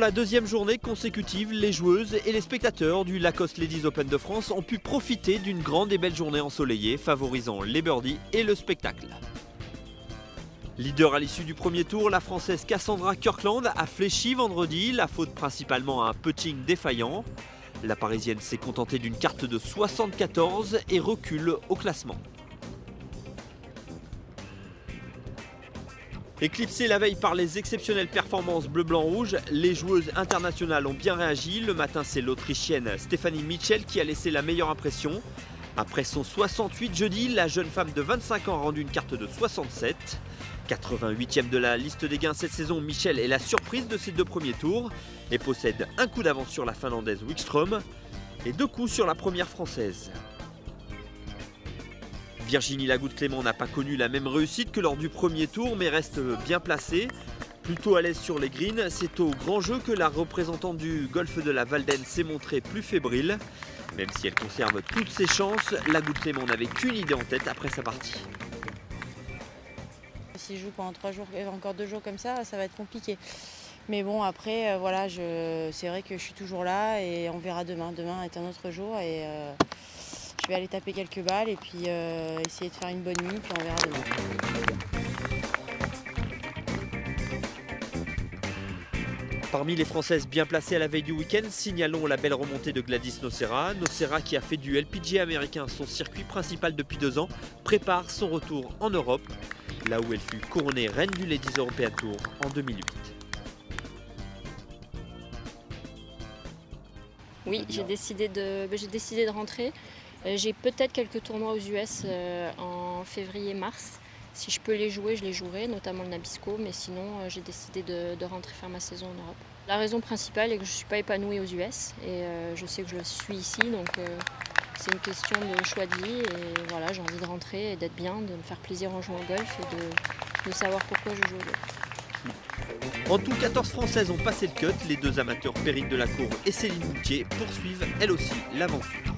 la deuxième journée consécutive, les joueuses et les spectateurs du Lacoste Ladies Open de France ont pu profiter d'une grande et belle journée ensoleillée, favorisant les birdies et le spectacle. Leader à l'issue du premier tour, la Française Cassandra Kirkland a fléchi vendredi, la faute principalement à un putting défaillant. La Parisienne s'est contentée d'une carte de 74 et recule au classement. Éclipsées la veille par les exceptionnelles performances bleu-blanc-rouge, les joueuses internationales ont bien réagi. Le matin, c'est l'Autrichienne Stefanie Mitchell qui a laissé la meilleure impression. Après son 68 jeudi, la jeune femme de 25 ans a rendu une carte de 67. 88e de la liste des gains cette saison, Mitchell est la surprise de ses deux premiers tours et possède un coup d'avance sur la finlandaise Wikström et 2 coups sur la première française. Virginie Lagoutte-Clément n'a pas connu la même réussite que lors du premier tour, mais reste bien placée. Plutôt à l'aise sur les greens, c'est au grand jeu que la représentante du golfe de la Valdaine s'est montrée plus fébrile. Même si elle conserve toutes ses chances, Lagoutte-Clément n'avait qu'une idée en tête après sa partie. Si je joue pendant 3 jours, encore 2 jours comme ça va être compliqué. Mais bon, après, voilà, c'est vrai que je suis toujours là et on verra demain. Demain est un autre jour et je vais aller taper quelques balles et puis essayer de faire une bonne nuit, puis on verra demain. Parmi les Françaises bien placées à la veille du week-end, signalons la belle remontée de Gladys Nocera. Nocera, qui a fait du LPGA américain son circuit principal depuis 2 ans, prépare son retour en Europe, là où elle fut couronnée reine du Ladies European Tour en 2008. Oui, j'ai décidé de rentrer. J'ai peut-être quelques tournois aux US en février-mars. Si je peux les jouer, je les jouerai, notamment le Nabisco, mais sinon j'ai décidé de rentrer faire ma saison en Europe. La raison principale est que je ne suis pas épanouie aux US et je sais que je le suis ici, donc c'est une question de choix de vie et voilà, j'ai envie de rentrer et d'être bien, de me faire plaisir en jouant au golf et de savoir pourquoi je joue au golf. En tout, 14 Françaises ont passé le cut. Les 2 amateurs Périne Delacour et Céline Moutier poursuivent elles aussi l'aventure.